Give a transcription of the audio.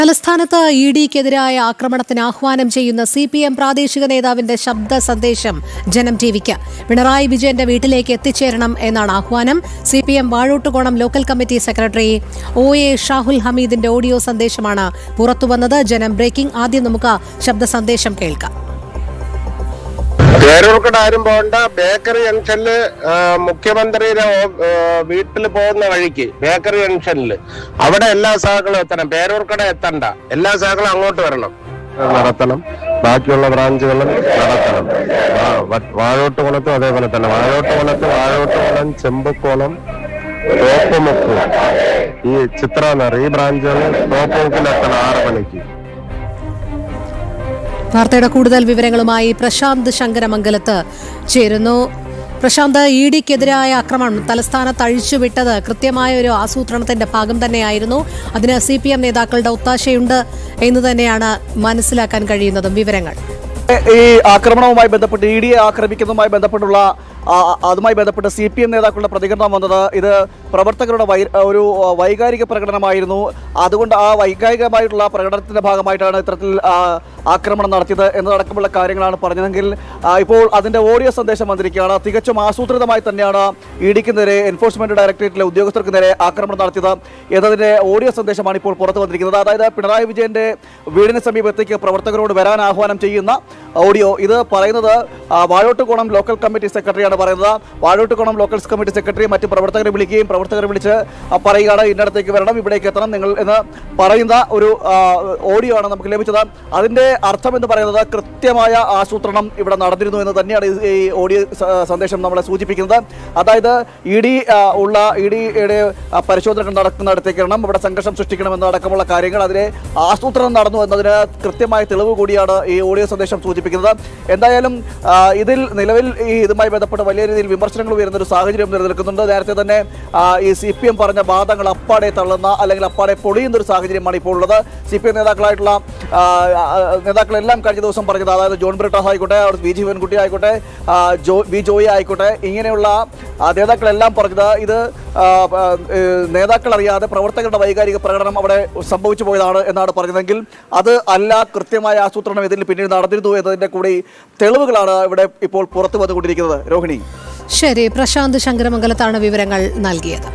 തലസ്ഥാനത്ത് ഇഡിക്കെതിരായ ആക്രമണത്തിന് ആഹ്വാനം ചെയ്യുന്ന CPM പ്രാദേശിക നേതാവിന്റെ ശബ്ദ സന്ദേശം ജനം ടിവിക്ക്. പിണറായി വിജയന്റെ വീട്ടിലേക്ക് എത്തിച്ചേരണം എന്നാണ് ആഹ്വാനം. CPM Vazhottukonam local committee secretary OA Shahul ഹമീദിന്റെ ഓഡിയോ സന്ദേശമാണ് പുറത്തുവന്നത്. ജനം ബ്രേക്കിംഗ്. ആദ്യം നമുക്ക് ശബ്ദ സന്ദേശം കേൾക്കാം. പേരൂർക്കട ആരും പോകണ്ട. ബേക്കറി ജംഗ്ഷനില് മുഖ്യമന്ത്രിയുടെ വീട്ടിൽ പോകുന്ന വഴിക്ക് ബേക്കറി ജംഗ്ഷനിൽ അവിടെ എല്ലാ സഹകളും എത്തണം. പേരൂർക്കട എത്തണ്ട, എല്ലാ സഹകളും അങ്ങോട്ട് വരണം, നടത്തണം. ബാക്കിയുള്ള ബ്രാഞ്ചുകളും നടത്തണം. വാഴോട്ടുകുളത്തും അതേപോലെ തന്നെ വാഴോട്ടുകുളം, ചെമ്പുക്കോളം, തോപ്പുമുക്ക്, ഈ ചിത്രനർ, ഈ ബ്രാഞ്ചുകൾ തോപ്പുമുക്കിലെത്തണം 6 മണിക്ക്. വാർത്തയുടെ കൂടുതൽ വിവരങ്ങളുമായി പ്രശാന്ത് ശങ്കരമംഗലത്ത് ചേരുന്നു. പ്രശാന്ത്, ഇഡിക്കെതിരായ ആക്രമണം തലസ്ഥാനത്ത് അഴിച്ചുവിട്ടത് കൃത്യമായ ഒരു ആസൂത്രണത്തിന്റെ ഭാഗം തന്നെയായിരുന്നു. അതിന് CPM നേതാക്കളുടെ ഒത്താശയുണ്ട് എന്ന് തന്നെയാണ് മനസ്സിലാക്കാൻ കഴിയുന്നതും. വിവരങ്ങൾ ഈ ആക്രമണവുമായി ബന്ധപ്പെട്ട് ഇഡിയെ ആക്രമിക്കുന്നതുമായി ബന്ധപ്പെട്ടുള്ള അതുമായി ബന്ധപ്പെട്ട് CPM നേതാക്കളുടെ പ്രതികരണം വന്നത് ഇത് പ്രവർത്തകരുടെ ഒരു വൈകാരിക പ്രകടനമായിരുന്നു. അതുകൊണ്ട് ആ വൈകാരികമായിട്ടുള്ള പ്രകടനത്തിന്റെ ഭാഗമായിട്ടാണ് ഇത്തരത്തിൽ ആക്രമണം നടത്തിയത് എന്നതടക്കമുള്ള കാര്യങ്ങളാണ് പറഞ്ഞതെങ്കിൽ ഇപ്പോൾ അതിന്റെ ഓഡിയോ സന്ദേശം വന്നിരിക്കുകയാണ്. തികച്ചും ആസൂത്രിതമായി തന്നെയാണ് ഇഡിക്ക് നേരെ, എൻഫോഴ്സ്മെന്റ് ഡയറക്ടറേറ്റിലെ ഉദ്യോഗസ്ഥർക്ക് നേരെ ആക്രമണം നടത്തിയത് എന്നതിന്റെ ഓഡിയോ സന്ദേശമാണ് ഇപ്പോൾ പുറത്തു വന്നിരിക്കുന്നത്. അതായത് പിണറായി വിജയന്റെ വീടിന് സമീപത്തേക്ക് പ്രവർത്തകരോട് വരാൻ ആഹ്വാനം ചെയ്യുന്ന ഓഡിയോ. ഇത് പറയുന്നത് വാഴോട്ടുകോണം ലോക്കൽ കമ്മിറ്റി സെക്രട്ടറിയാണ് പറയുന്നത്. വാഴോട്ടുകോണം ലോക്കൽ കമ്മിറ്റി സെക്രട്ടറി മറ്റ് പ്രവർത്തകരെ വിളിക്കുകയും പ്രവർത്തകരെ വിളിച്ച് പറയുകയാണ് ഇന്നടത്തേക്ക് വരണം, ഇവിടേക്ക് എത്തണം നിങ്ങൾ എന്ന് പറയുന്ന ഒരു ഓഡിയോ ആണ് നമുക്ക് ലഭിച്ചത്. അതിന്റെ അർത്ഥം എന്ന് പറയുന്നത് കൃത്യമായ ആസൂത്രണം ഇവിടെ നടന്നിരുന്നു എന്ന് തന്നെയാണ് ഈ ഓഡിയോ സന്ദേശം നമ്മളെ സൂചിപ്പിക്കുന്നത്. അതായത് ഇഡിയുടെ പരിശോധന നടക്കുന്നിടത്തേക്ക് വരണം, ഇവിടെ സംഘർഷം സൃഷ്ടിക്കണം എന്നടക്കമുള്ള കാര്യങ്ങൾ, അതിലെ ആസൂത്രണം നടന്നു എന്നതിന് കൃത്യമായ തെളിവ് കൂടിയാണ് ഈ ഓഡിയോ സന്ദേശം സൂചിപ്പിക്കുന്നത്. എന്തായാലും ഇതിൽ നിലവിൽ ഇതുമായി ബന്ധപ്പെട്ട് വലിയ രീതിയിൽ വിമർശനങ്ങൾ ഉയരുന്ന ഒരു സാഹചര്യം നിലനിൽക്കുന്നുണ്ട്. നേരത്തെ തന്നെ ഈ CPM പറഞ്ഞ വാദങ്ങൾ അപ്പാടെ തള്ളുന്ന അല്ലെങ്കിൽ അപ്പാടെ പൊളിയുന്ന ഒരു സാഹചര്യമാണ് ഇപ്പോൾ ഉള്ളത്. CPM നേതാക്കളായിട്ടുള്ള നേതാക്കളെല്ലാം കഴിഞ്ഞ ദിവസം പറഞ്ഞത്, അതായത് ജോൺ ബ്രിട്ടാസ് ആയിക്കോട്ടെ, VG പെൺകുട്ടി ആയിക്കോട്ടെ, വി ജോയി ആയിക്കോട്ടെ, ഇങ്ങനെയുള്ള നേതാക്കളെല്ലാം പറഞ്ഞത് ഇത് നേതാക്കൾ അറിയാതെ പ്രവർത്തകരുടെ വൈകാരിക പ്രകടനം അവിടെ സംഭവിച്ചു പോയതാണ് എന്നാണ് പറഞ്ഞതെങ്കിൽ അത് അല്ല, കൃത്യമായ ആസൂത്രണം ഇതിൽ പിന്നീട് നടന്നിരുന്നു എന്നതിന്റെ കൂടി തെളിവുകളാണ് ഇവിടെ ഇപ്പോൾ പുറത്തു വന്നുകൊണ്ടിരിക്കുന്നത്. രോഹിണി. ശരി, പ്രശാന്ത് ശങ്കരമംഗലത്താണ് വിവരങ്ങൾ നൽകിയത്.